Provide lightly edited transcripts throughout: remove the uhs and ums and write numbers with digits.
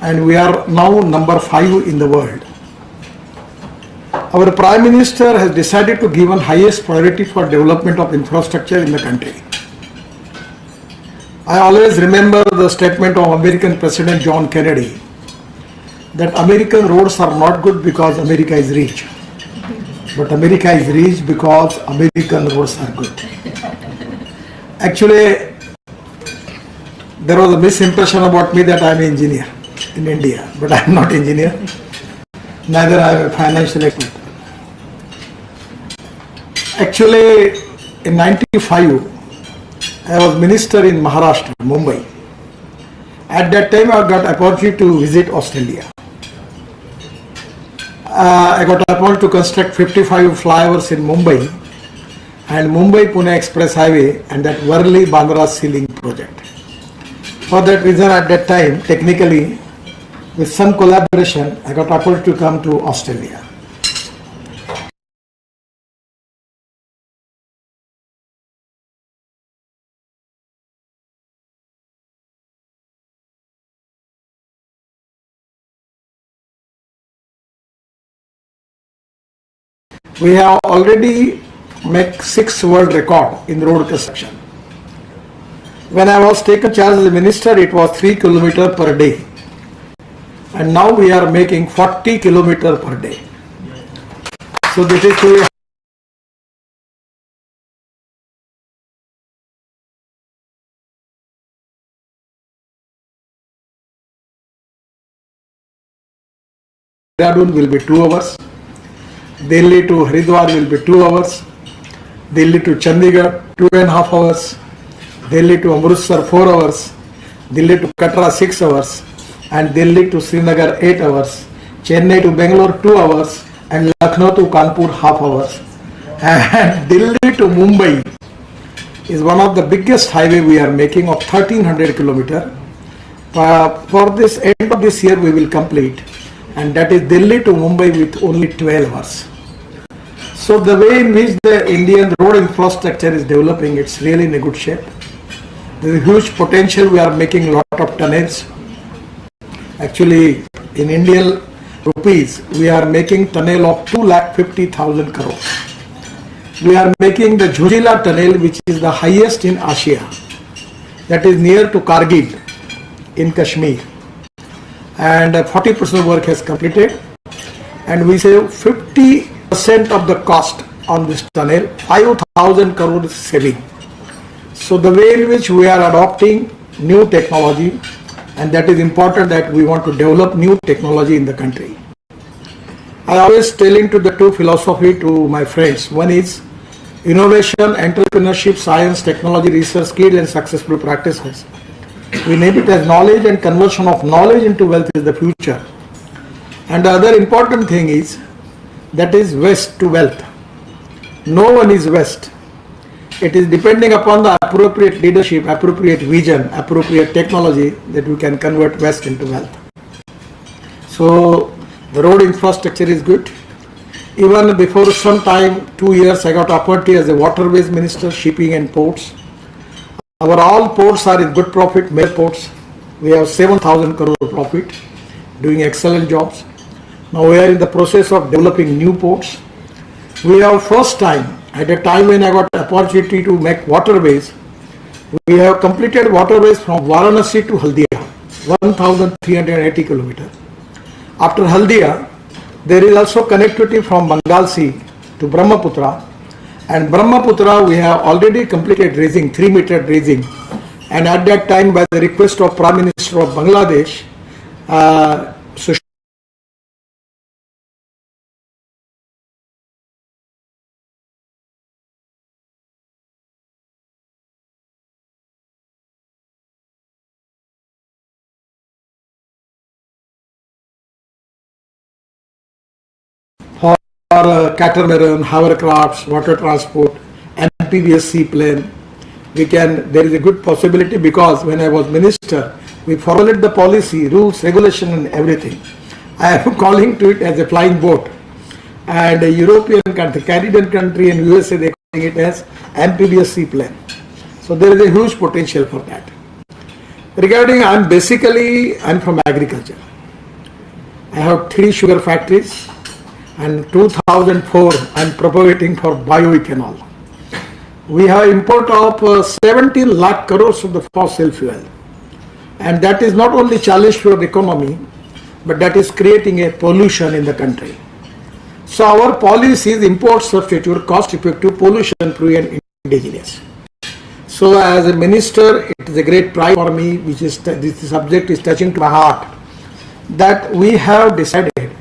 and we are now number 5 in the world. Our Prime Minister has decided to give highest priority for development of infrastructure in the country. I always remember the statement of American President John Kennedy that American roads are not good because America is rich, but America is rich because American roads are good. Actually, there was a misimpression about me that I am an engineer in India, but I am not engineer, neither I am a financial expert. Actually, in 95, I was minister in Maharashtra, Mumbai. At that time, I got opportunity to visit Australia. I got opportunity to construct 55 flyovers in Mumbai and Mumbai-Pune Express Highway and that Worli-Bandra Sea project. For that reason, at that time, technically, with some collaboration, I got opportunity to come to Australia. We have already made 6 world record in road construction. When I was taken charge as a minister, it was 3 km per day. And now we are making 40 km per day. So this is to Dehradun will be 2 hours. Delhi to Haridwar will be 2 hours. Delhi to Chandigarh 2.5 hours. Delhi to Amritsar 4 hours. Delhi to Katra 6 hours. And Delhi to Srinagar 8 hours. Chennai to Bangalore 2 hours. And Lucknow to Kanpur half hours. And Delhi to Mumbai is one of the biggest highway we are making of 1300 km. For this end of this year we will complete, and that is Delhi to Mumbai with only 12 hours. So the way in which the Indian road infrastructure is developing, it's really in a good shape. There is huge potential. We are making a lot of tunnels. Actually, in Indian rupees, we are making tunnel of 2,50,000 crore. We are making the Jhujila tunnel, which is the highest in Asia. That is near to Kargil in Kashmir. And 40% work has completed. And we save 50% of the cost on this tunnel, 5,000 crore saving. So the way in which we are adopting new technology, and that is important, that we want to develop new technology in the country. I always telling to the 2 philosophy to my friends. One is innovation, entrepreneurship, science, technology, research, skill and successful practices. We name it as knowledge, and conversion of knowledge into wealth is the future. And the other important thing is, that is waste to wealth. No one is waste. It is depending upon the appropriate leadership, appropriate vision, appropriate technology that we can convert waste into wealth. So the road infrastructure is good. Even before some time, 2 years, I got opportunity as a waterways minister, shipping and ports. Our all ports are in good profit, major ports. We have 7,000 crore profit, doing excellent jobs. Now we are in the process of developing new ports. We have first time, at a time when I got opportunity to make waterways, we have completed waterways from Varanasi to Haldia, 1,380 km. After Haldia, there is also connectivity from Bengal Sea to Brahmaputra. And Brahmaputra, we have already completed dredging, 3-meter dredging. And at that time, by the request of Prime Minister of Bangladesh, for catamaran, hovercrafts, water transport, amphibious seaplane, there is a good possibility, because when I was minister, we formulated the policy, rules, regulation and everything. I am calling to it as a flying boat. And a European country, Canadian country and USA, they are calling it as amphibious seaplane. So there is a huge potential for that. Regarding, I'm from agriculture. I have 3 sugar factories, and 2004 I am propagating for bioethanol. We have import of 17 lakh crores of the fossil fuel, and that is not only challenge for the economy, but that is creating a pollution in the country. So our policy is import substitute, cost effective, pollution free and indigenous. So as a minister, it is a great pride for me, which is this subject is touching to my heart, that we have decided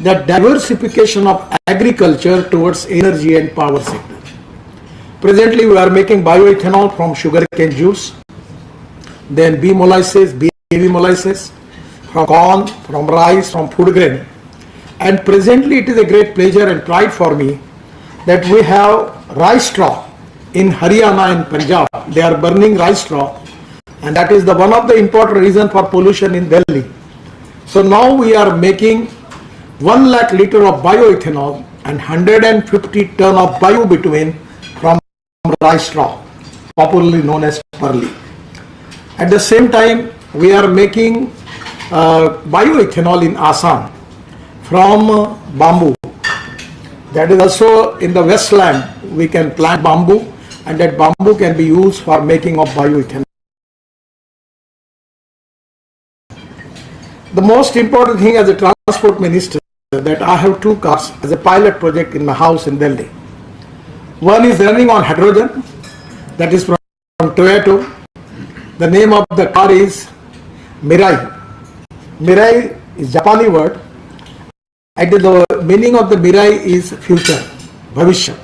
that diversification of agriculture towards energy and power sector. Presently we are making bioethanol from sugarcane juice, then bee molasses, baby molasses, from corn, from rice, from food grain. And presently it is a great pleasure and pride for me that we have rice straw in Haryana and Punjab. They are burning rice straw, and that is the one of the important reason for pollution in Delhi. So now we are making 1 lakh liter of bioethanol and 150 ton of biobitumen from rice straw, popularly known as pearly. At the same time, we are making bioethanol in Assam from bamboo. That is also in the westland, we can plant bamboo, and that bamboo can be used for making of bioethanol. The most important thing as a transport minister, that I have 2 cars as a pilot project in my house in Delhi. One is running on hydrogen, that is from Toyota. The name of the car is Mirai. Mirai is Japanese word, and the meaning of the Mirai is future, Bhavishya.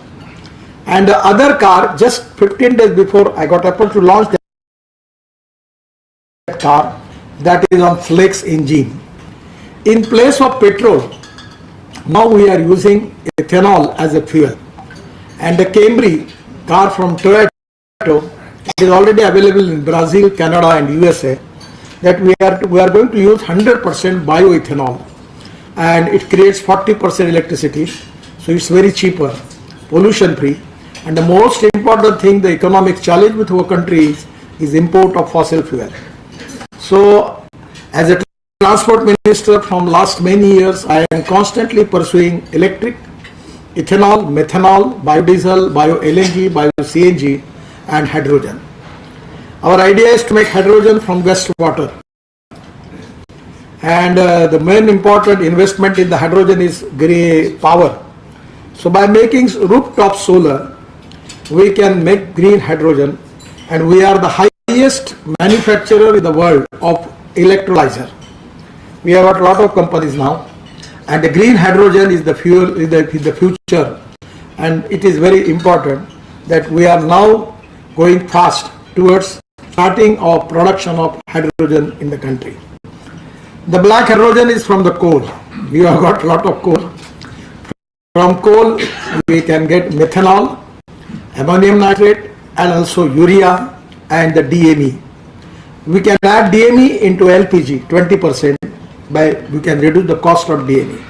And the other car, just 15 days before I got approval to launch that car, that is on flex engine. In place of petrol, now we are using ethanol as a fuel. And the Camry car from Toyota is already available in Brazil, Canada and USA, that we are going to use 100% bioethanol, and it creates 40% electricity, so it's very cheaper, pollution free. And the most important thing, the economic challenge with our country is import of fossil fuel. So as a transport minister from last many years, I am constantly pursuing electric, ethanol, methanol, biodiesel, bio-LNG, bio-CNG and hydrogen. Our idea is to make hydrogen from wastewater. And the main important investment in the hydrogen is green power. So by making rooftop solar, we can make green hydrogen, and we are the highest manufacturer in the world of electrolyzer. We have got a lot of companies now, and the green hydrogen is the fuel, is the future, and it is very important that we are now going fast towards starting our production of hydrogen in the country. The black hydrogen is from the coal. We have got a lot of coal. From coal we can get methanol, ammonium nitrate and also urea and the DME. We can add DME into LPG 20%, by we can reduce the cost of DME.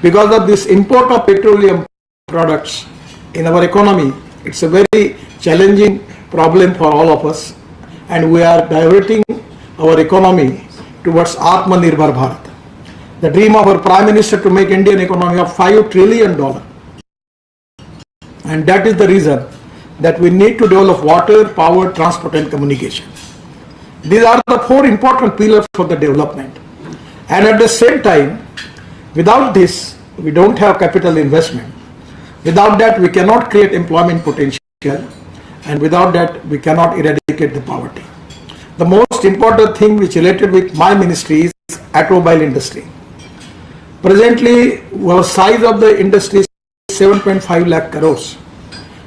Because of this import of petroleum products in our economy, it's a very challenging problem for all of us, and we are diverting our economy towards Atmanirbhar Bharat. The dream of our Prime Minister to make Indian economy of $5 trillion. And that is the reason that we need to develop water, power, transport and communication. These are the 4 important pillars for the development. And at the same time, without this, we don't have capital investment. Without that, we cannot create employment potential. And without that, we cannot eradicate the poverty. The most important thing which related with my ministry is automobile industry. Presently, our size of the industry is 7.5 lakh crores.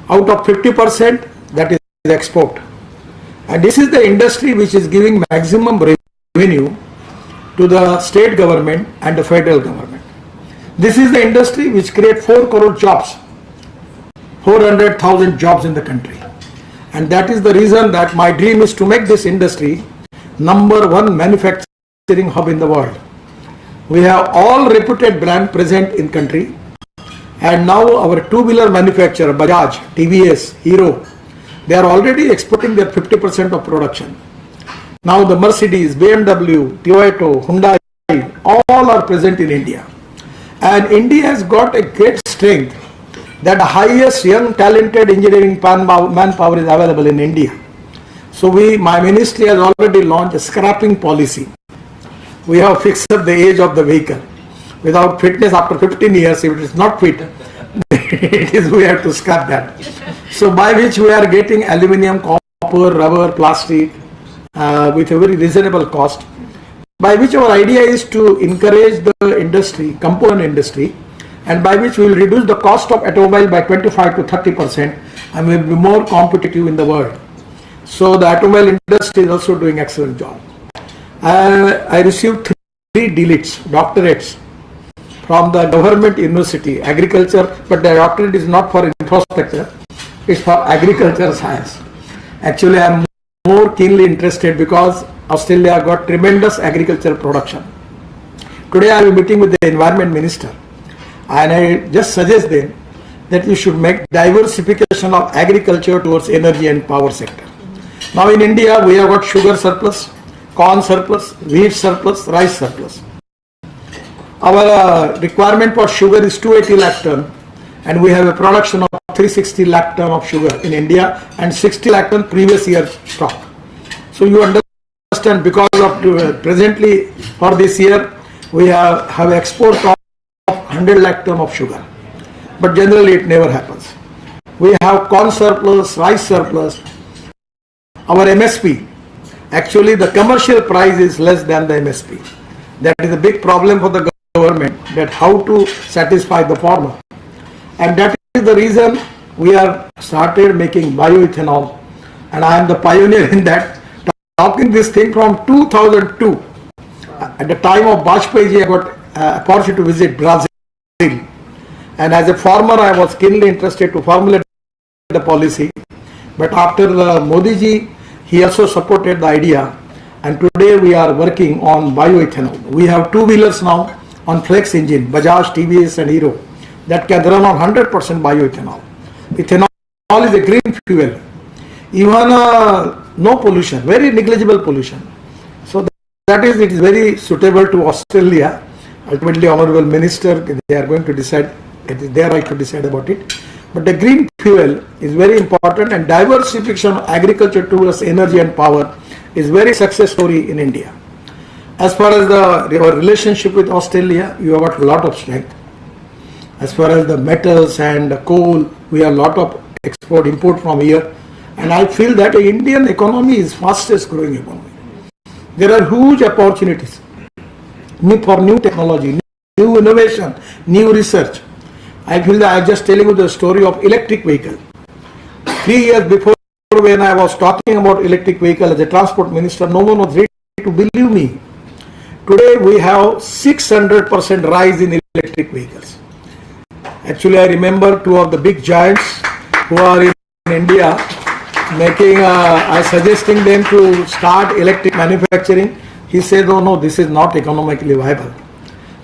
Out of 50%, that is export. And this is the industry which is giving maximum revenue to the state government and the federal government. This is the industry which creates 4 crore jobs, 400,000 jobs in the country. And that is the reason that my dream is to make this industry #1 manufacturing hub in the world. We have all reputed brands present in country, and now our two-wheeler manufacturer Bajaj, TVS, Hero, they are already exporting their 50% of production. Now the Mercedes, BMW, Toyota, Hyundai, all are present in India. And India has got a great strength that the highest young talented engineering manpower is available in India. So my ministry has already launched a scrapping policy. We have fixed up the age of the vehicle. Without fitness after 15 years, if it is not fit, we have to scrap that. So by which we are getting aluminium, copper, rubber, plastic with a very reasonable cost. By which our idea is to encourage the industry, component industry, and by which we will reduce the cost of automobile by 25 to 30% and will be more competitive in the world. So the automobile industry is also doing excellent job. I received 3 doctorates from the government university, agriculture, but the doctorate is not for infrastructure, it's for agriculture science. Actually, I am more keenly interested because Australia got tremendous agricultural production. Today I will be meeting with the environment minister and I just suggest them that we should make diversification of agriculture towards energy and power sector. Now in India we have got sugar surplus, corn surplus, wheat surplus, rice surplus. Our requirement for sugar is 280 lakh ton and we have a production of 360 lakh ton of sugar in India and 60 lakh ton previous year stock. So you understand because of presently for this year we have export of 100 lakh ton of sugar, but generally it never happens. We have corn surplus, rice surplus. Our MSP, actually the commercial price is less than the MSP. That is a big problem for the government, that how to satisfy the farmer. And that is the reason we are started making bioethanol, and I am the pioneer in that. Talking this thing from 2002, at the time of Bajpayee, I got opportunity to visit Brazil, and as a farmer I was keenly interested to formulate the policy, but after Modi ji, he also supported the idea, and today we are working on bioethanol. We have 2-wheelers now on flex engine, Bajaj, TVS and Hero, that can run on 100% bioethanol. Ethanol is a green fuel, even no pollution, very negligible pollution. So that is, it is very suitable to Australia. Ultimately, Honorable Minister, they are going to decide, it is their right to decide about it. But the green fuel is very important, and diversification of agriculture towards energy and power is very success story in India. As far as our relationship with Australia, you have got a lot of strength. As far as the metals and the coal, we have a lot of export, import from here. And I feel that the Indian economy is fastest growing economy. There are huge opportunities for new technology, new innovation, new research. I feel that I am just telling you the story of electric vehicle. 3 years before, when I was talking about electric vehicle as a transport minister, no one was ready to believe me. Today we have 600% rise in electric vehicles. Actually, I remember 2 of the big giants who are in India making, suggesting them to start electric manufacturing. He said, oh no, this is not economically viable.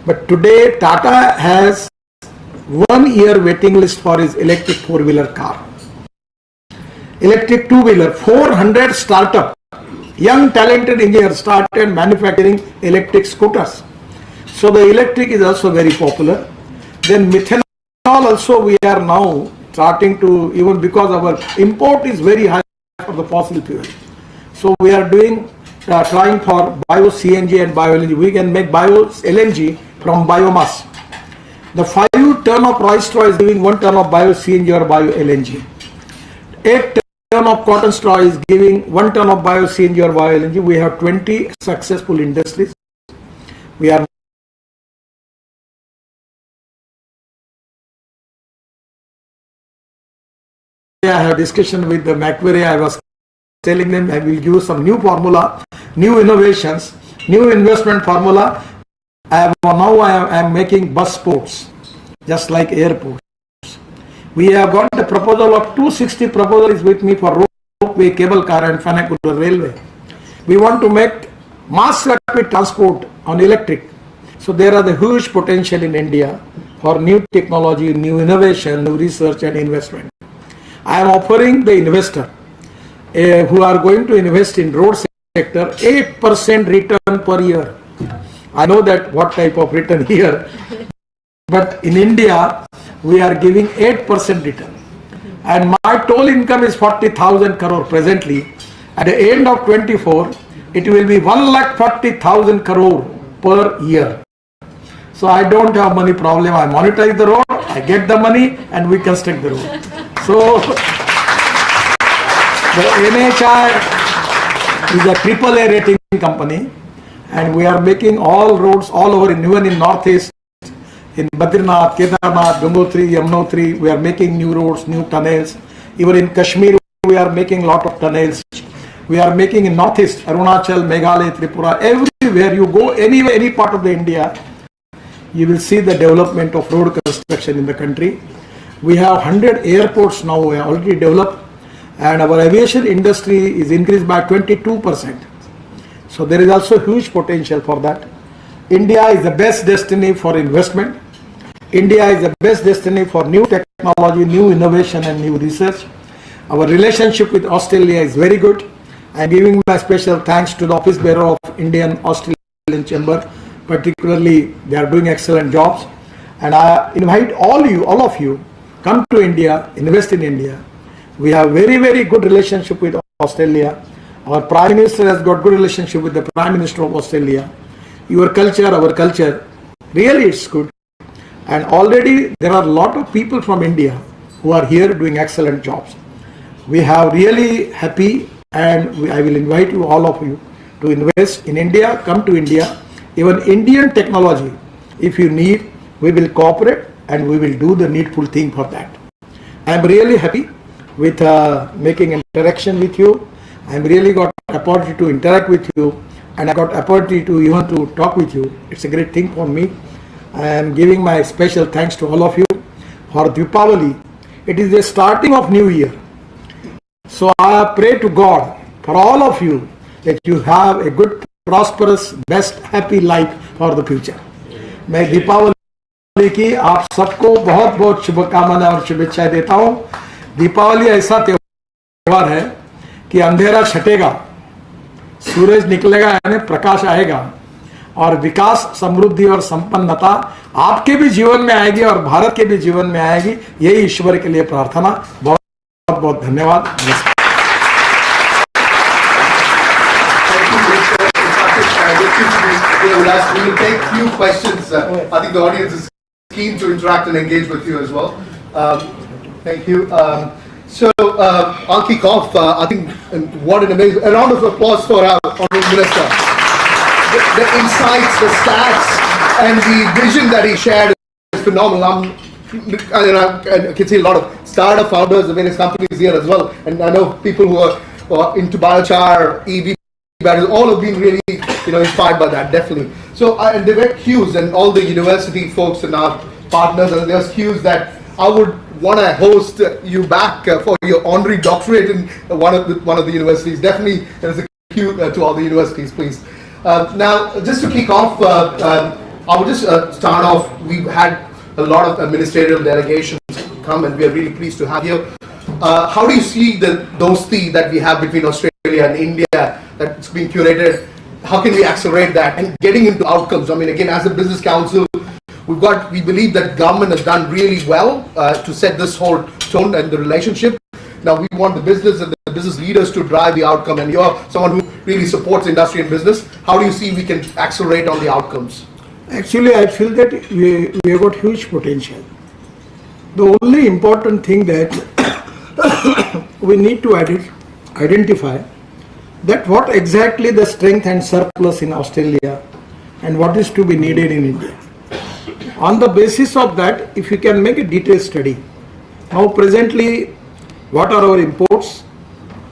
But today Tata has 1 year waiting list for his electric 4-wheeler car. Electric 2-wheeler, 400 startup, young talented engineers started manufacturing electric scooters. So the electric is also very popular. Then methanol also we are now starting to, even because our import is very high for the fossil fuel. So we are doing, trying for bio CNG and bio LNG. We can make bio LNG from biomass. The 5 ton of rice straw is giving 1 ton of bio CNG or bio LNG. 8 ton of cotton straw is giving 1 ton of bio CNG or bio LNG. We have 20 successful industries. We are I have discussion with the Macquarie. I was telling them I will give some new formula, new innovations, new investment formula. Now I am making bus ports, just like airports. We have got the proposal of 260 proposals with me for ropeway, cable car and funicular railway. We want to make mass rapid transport on electric. So there are the huge potential in India for new technology, new innovation, new research and investment. I am offering the investor who are going to invest in road sector 8% return per year. I know that what type of return here, but in India, we are giving 8% return. And my total income is 40,000 crore presently. At the end of 24, it will be 1,40,000 crore per year. So I don't have money problem. I monetize the road, I get the money, and we construct the road. So the NHI is a AAA rating company, and we are making all roads all over, even in Northeast, in Badrinath, Kedarnath, Gangotri, Yamunotri, we are making new roads, new tunnels. Even in Kashmir, we are making lot of tunnels. We are making in Northeast, Arunachal, Meghalaya, Tripura, everywhere you go, anywhere, any part of the India, you will see the development of road construction in the country. We have 100 airports now, we have already developed, and our aviation industry is increased by 22%. So there is also huge potential for that. India is the best destiny for investment. India is the best destiny for new technology, new innovation and new research. Our relationship with Australia is very good. I am giving my special thanks to the Office Bearer of Indian Australian Chamber. Particularly, they are doing excellent jobs. And I invite all of you, come to India, invest in India. We have very, very good relationship with Australia. Our Prime Minister has got good relationship with the Prime Minister of Australia. Your culture, our culture, really it's good. And already there are a lot of people from India who are here doing excellent jobs. We have really happy, and I will invite you, all of you, to invest in India, come to India. Even Indian technology, if you need, we will cooperate and we will do the needful thing for that. I am really happy with making interaction with you. I am really got opportunity to interact with you, and I got opportunity to even to talk with you. It's a great thing for me. I am giving my special thanks to all of you for Deepavali. It is the starting of New Year. So I pray to God for all of you that you have a good, prosperous, best, happy life for the future. मैं दीपावली की आप सबको बहुत बहुत शुभकामनाएं और शुभेच्छाएं देता हूं. दीपावली ऐसा त्योहार है कि अंधेरा छटेगा, सूरज निकलेगा, यानी प्रकाश आएगा, और विकास, समृद्धि और संपन्नता आपके भी जीवन में आएगी और भारत के भी जीवन में आएगी. यही ईश्वर के लिए प्रार्थना. बहुत बहुत धन्यवाद. We will take few questions. I think the audience is keen to interact and engage with you as well. Thank you. I'll kick off. I think what an amazing, a round of applause for our Honourable Minister. The insights, the stats, and the vision that he shared is phenomenal. I can see a lot of startup founders of various companies here as well, and I know people who are into biochar, EV batteries, all have been really inspired by that, definitely. So and there were cues, and all the university folks and our partners, and there's cues that I would want to host you back for your honorary doctorate in one of the universities. Definitely, there's a cue to all the universities, please. Now, just to kick off, I will just start off. We've had a lot of administrative delegations come, and we are really pleased to have you. How do you see the dosti that we have between Australia and India that's being curated? How can we accelerate that and getting into outcomes? I mean, again, as a business council, we believe that government has done really well to set this whole tone and the relationship. Now we want the business and the business leaders to drive the outcome, and you're someone who really supports industry and business. How do you see we can accelerate on the outcomes? Actually, I feel that we have got huge potential. The only important thing that we need to identify that what exactly the strength and surplus in Australia and what is to be needed in India. On the basis of that, if you can make a detailed study, now presently what are our imports,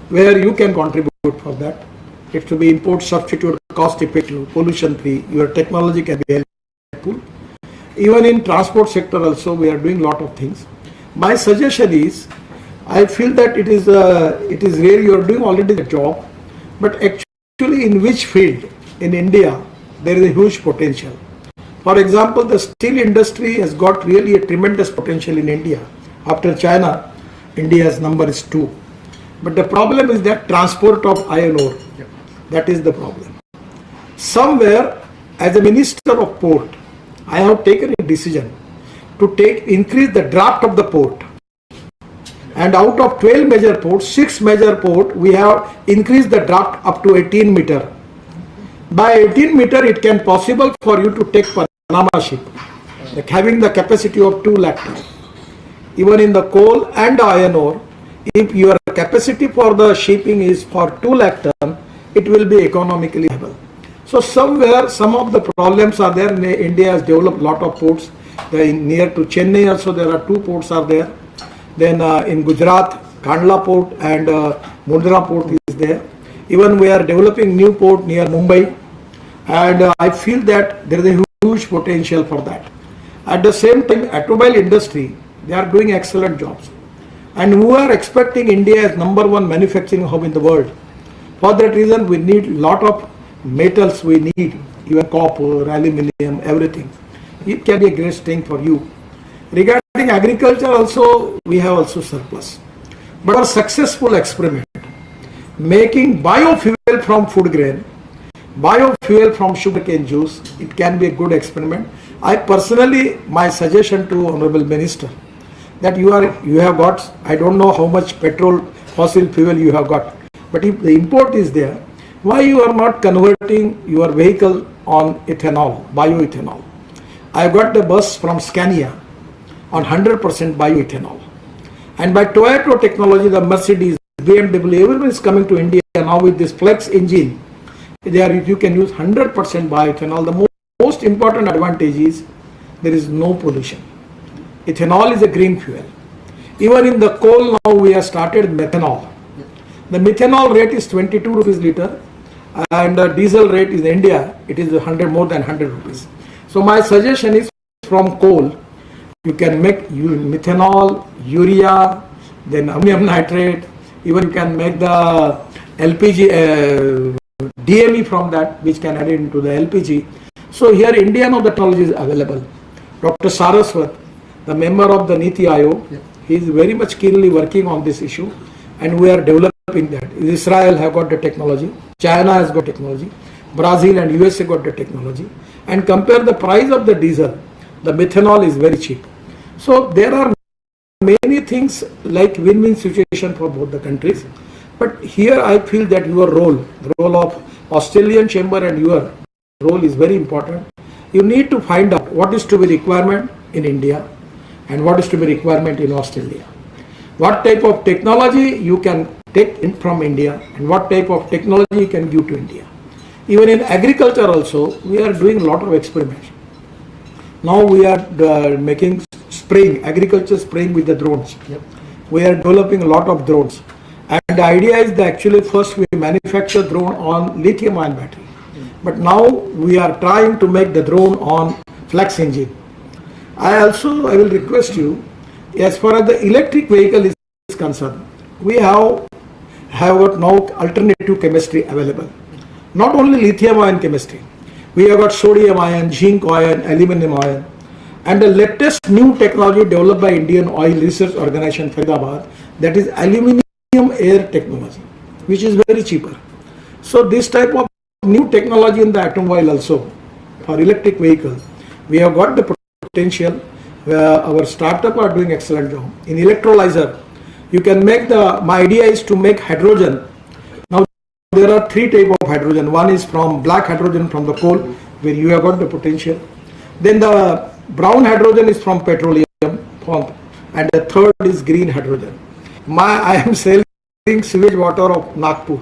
where you can contribute for that. It to be import substitute, cost effective, pollution free, your technology can be helpful. Even in transport sector also we are doing lot of things. My suggestion is, I feel that it is really you are doing already the job, but actually in which field in India there is a huge potential. For example, the steel industry has got really a tremendous potential in India. After China, India's number is 2. But the problem is that transport of iron ore, that is the problem. Somewhere as a minister of port, I have taken a decision to increase the draft of the port. And out of 12 major ports, 6 major ports, we have increased the draft up to 18 meter. By 18 meter, it can possible for you to take Panama ship, like having the capacity of 2 lakh ton. Even in the coal and iron ore, if your capacity for the shipping is for 2 lakh ton, it will be economically viable. So somewhere, some of the problems are there. India has developed lot of ports. Near to Chennai also, there are 2 ports are there. Then in Gujarat, Kandla port and Mundra port is there. Even we are developing new port near Mumbai, and I feel that there is a huge potential for that. At the same time, automobile industry, they are doing excellent jobs, and we are expecting India as #1 manufacturing hub in the world. For that reason, we need lot of metals. We need even copper, aluminium, everything. It can be a great strength for you. Regarding agriculture also, we have also surplus. But our successful experiment, making biofuel from food grain, biofuel from sugarcane juice, it can be a good experiment. I personally, my suggestion to Honorable Minister, that you have got, I don't know how much petrol, fossil fuel you have got, but if the import is there, why you are not converting your vehicle on ethanol, bioethanol? I got the bus from Scania on 100% bioethanol. And by Toyota technology, the Mercedes, BMW, everyone is coming to India now with this flex engine. You can use 100% bioethanol. The most important advantage is there is no pollution. Ethanol is a green fuel. Even in the coal now we have started methanol. The methanol rate is 22 rupees liter, and the diesel rate in India, it is more than 100 rupees. So my suggestion is, from coal, you can make methanol, urea, then ammonium nitrate, even you can make the LPG, DME from that, which can add into the LPG. So here India now the technology is available. Dr. Saraswat, the member of the Niti Aayog, he is very much keenly working on this issue, and we are developing that. Israel have got the technology, China has got technology, Brazil and USA got the technology, and compare the price of the diesel, the methanol is very cheap. So there are many things like win-win situation for both the countries. But here I feel that your role, the role of Australian Chamber and your role is very important. You need to find out what is to be requirement in India and what is to be requirement in Australia. What type of technology you can take in from India and what type of technology you can give to India. Even in agriculture also, we are doing a lot of experiments. Now we are making spraying, agriculture spraying with the drones. Yep. We are developing a lot of drones. And the idea is that actually first we manufacture drone on lithium ion battery. But now we are trying to make the drone on flex engine. I will request you, as far as the electric vehicle is concerned, we have got now alternative chemistry available. Not only lithium ion chemistry, we have got sodium ion, zinc ion, aluminum ion, and the latest new technology developed by Indian Oil Research Organization, Faridabad, that is aluminum air technology, which is very cheaper. So this type of new technology in the automobile also for electric vehicles, we have got the potential. Our startup are doing excellent job. In electrolyzer, you can make my idea is to make hydrogen. Now there are 3 types of hydrogen. One is from black hydrogen from the coal, where you have got the potential. Then the brown hydrogen is from petroleum, and the third is green hydrogen. I am selling sewage water of Nagpur,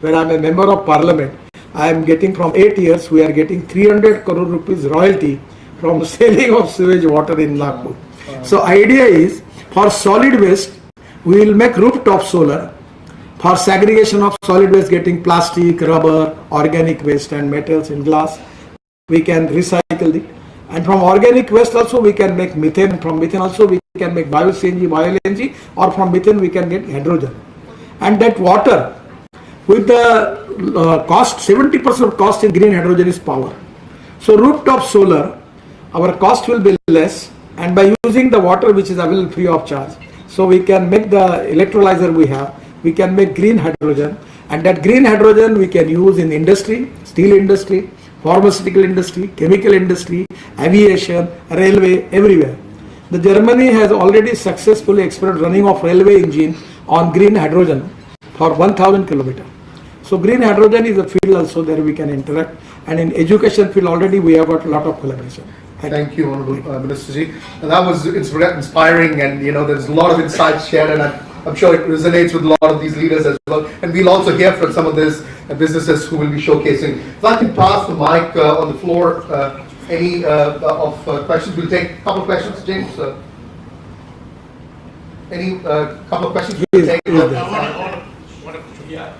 where I am a member of parliament. I am getting from 8 years, we are getting 300 crore rupees royalty from selling of sewage water in Nagpur. So idea is, for solid waste, we will make rooftop solar. For segregation of solid waste, getting plastic, rubber, organic waste and metals and glass, we can recycle it. And from organic waste also we can make methane. From methane also we can make bio-CNG, bio-LNG, or from methane we can get hydrogen. And that water, with the cost, 70% of cost in green hydrogen is power. So rooftop solar, our cost will be less, and by using the water which is available free of charge, so we can make the electrolyzer we have, we can make green hydrogen, and that green hydrogen we can use in industry, steel industry, pharmaceutical industry, chemical industry, aviation, railway, everywhere. The Germany has already successfully explored running of railway engine on green hydrogen for 1000 kilometers. So green hydrogen is a field also there we can interact, and in education field already we have got a lot of collaboration. Thank you, Honorable Minister Ji. And that was inspiring, and there's a lot of insights shared, and I'm sure it resonates with a lot of these leaders as well. And we'll also hear from some of these businesses who will be shouldcasing. If I can pass the mic on the floor, any questions? We'll take a couple of questions, James. Any couple of questions? We'll take. Yeah.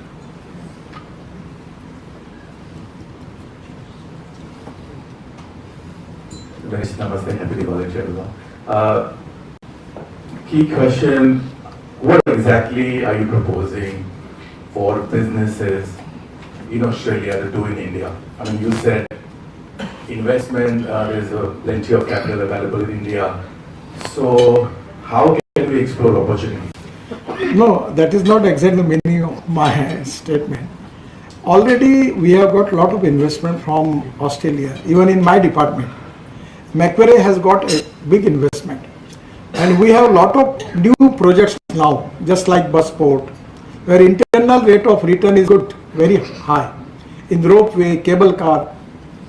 Namaste, happy Diwali to everyone. Key question, what exactly are you proposing for businesses in Australia to do in India? I mean, you said investment, there's plenty of capital available in India. So how can we explore opportunity? No, that is not exactly the meaning of my statement. Already we have got a lot of investment from Australia, even in my department. Macquarie has got a big investment, and we have a lot of new projects now, just like Busport, where internal rate of return is good, very high, in ropeway, cable car,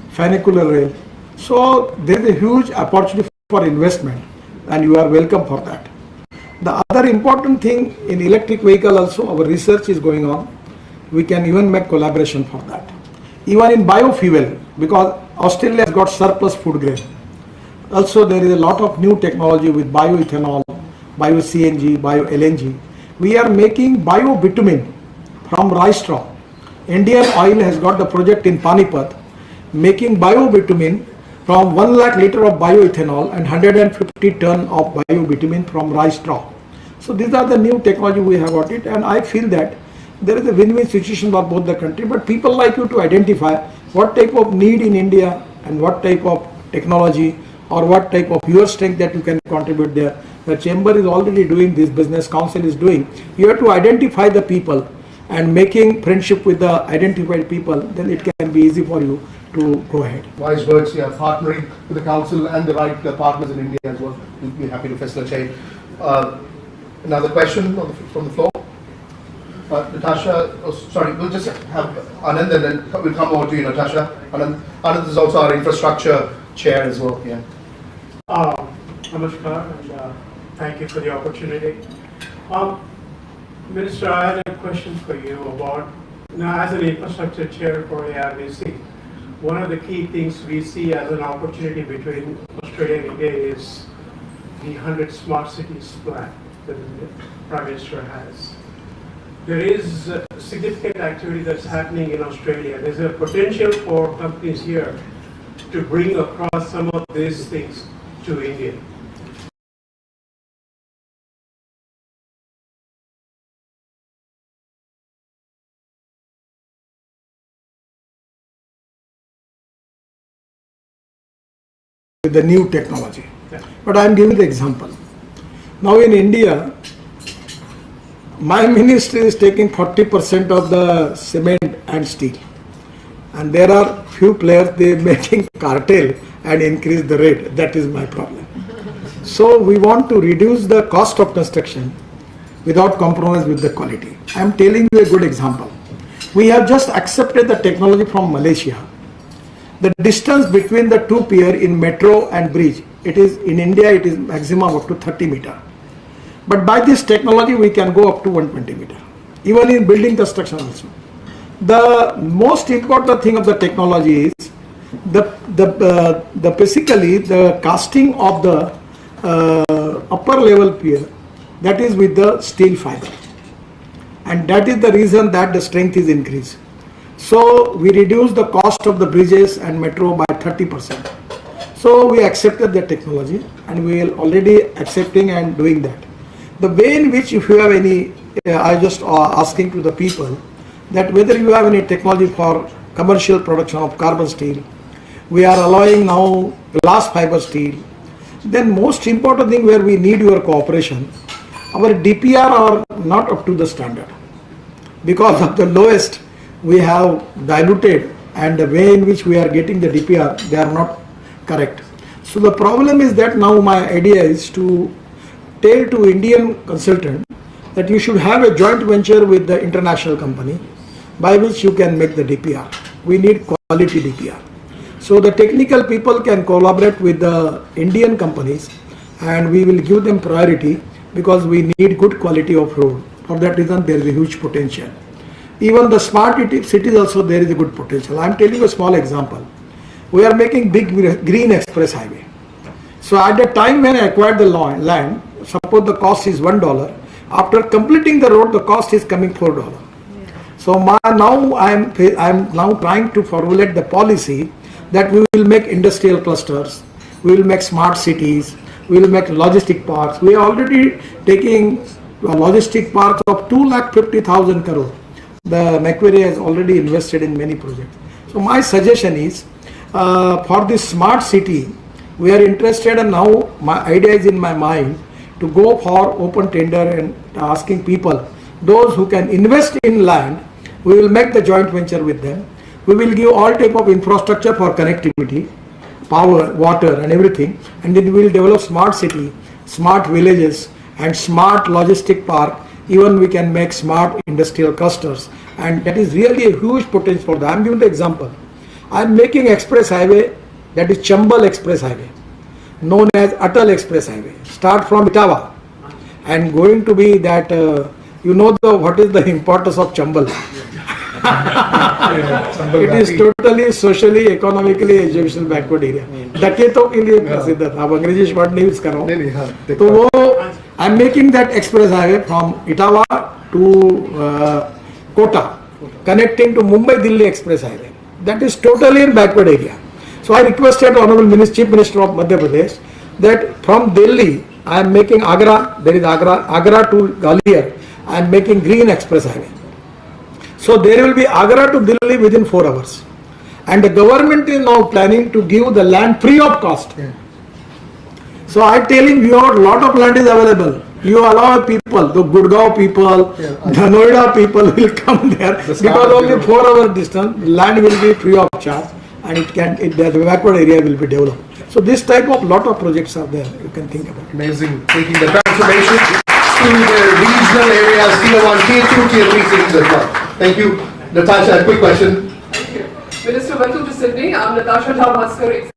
funicular rail. So there is a huge opportunity for investment, and you are welcome for that. The other important thing in electric vehicle also, our research is going on. We can even make collaboration for that. Even in biofuel, because Australia has got surplus food grain. Also, there is a lot of new technology with bioethanol, bio-CNG, bio-LNG. We are making bio-bitumen from rice straw. Indian Oil has got the project in Panipat, making bio-bitumen from 1 lakh liter of bioethanol and 150 ton of bio-bitumen from rice straw. So these are the new technology we have got it, and I feel that there is a win-win situation for both the country. But people like you to identify what type of need in India and what type of technology or what type of your strength that you can contribute there. The chamber is already doing this, business council is doing. You have to identify the people, and making friendship with the identified people, then it can be easy for you to go ahead. Wise words, yeah, partnering with the council and the right partners in India as well. We'll be happy to facilitate. Another question from the floor? Natasha, sorry, we'll just have Anand and then we'll come over to you, Natasha. Anand is also our infrastructure chair as well. Yeah. Namaskar, and thank you for the opportunity. Minister, I had a question for you about, now as an infrastructure chair for ARDC, one of the key things we see as an opportunity between Australia and India is the 100 smart cities plan that the Prime Minister has. There is significant activity that's happening in Australia. There's a potential for companies here to bring across some of these things to India. With the new technology. But I am giving the example. Now in India, my ministry is taking 40% of the cement and steel. And there are few players, they making cartel and increase the rate. That is my problem. So we want to reduce the cost of construction without compromise with the quality. I am telling you a good example. We have just accepted the technology from Malaysia. The distance between the two pier in metro and bridge, it is in India, it is maximum up to 30 meter. But by this technology, we can go up to 120 meter. Even in building construction also. The most important thing of the technology is basically the casting of the upper level pier, that is with the steel fiber. And that is the reason that the strength is increased. So we reduce the cost of the bridges and metro by 30%. So we accepted the technology and we are already accepting and doing that. The way in which if you have any, I just asking to the people that whether you have any technology for commercial production of carbon steel, we are allowing now glass fiber steel. Then most important thing where we need your cooperation, our DPR are not up to the standard. Because of the lowest, we have diluted and the way in which we are getting the DPR, they are not correct. So the problem is that now my idea is to tell to Indian consultant that you should have a joint venture with the international company by which you can make the DPR. We need quality DPR. So the technical people can collaborate with the Indian companies and we will give them priority because we need good quality of road. For that reason there is a huge potential. Even the smart cities also there is a good potential. I am telling you a small example. We are making big green express highway. So at the time when I acquired the land, suppose the cost is $1. After completing the road, the cost is coming $4. So now I am now trying to formulate the policy that we will make industrial clusters, we will make smart cities, we will make logistic parks. We are already taking a logistic park of 2,50,000 crore. The Macquarie has already invested in many projects. So my suggestion is for this smart city, we are interested, and now my idea is in my mind to go for open tender and asking people, those who can invest in land, we will make the joint venture with them. We will give all type of infrastructure for connectivity, power, water and everything, and then we will develop smart city, smart villages and smart logistic park. Even we can make smart industrial clusters, and that is really a huge potential for that. I am giving the example. I am making express highway, that is Chambal Express Highway, known as Atal Express Highway. Start from Etawah and going to be that, you know what is the importance of Chambal. It is totally socially, economically, educational backward area. डकैतों के लिए प्रसिद्ध था. अब अंग्रेजी word नहीं use कर रहा हूँ. तो वो I am making that express highway from Etawah to Kota, connecting to Mumbai-Delhi Express Highway. That is totally in backward area. So I requested Honorable Chief Minister of Madhya Pradesh that from Delhi I am making Agra, there is Agra to Gwalior, I am making green express highway. So there will be Agra to Delhi within 4 hours. And the government is now planning to give the land free of cost. Yeah. So I am telling you, a lot of land is available. You allow people, the Gurgaon people, the Noida people will come there because only 4 hours distance, land will be free of charge and the backward area will be developed. So this type of lot of projects are there, you can think about. Amazing, taking the transformation to the regional areas, tier 1, tier 2, tier 3 cities as well. Thank you. Natasha, a quick question. Thank you. Minister, welcome to Sydney. I'm Natasha Tavaskar.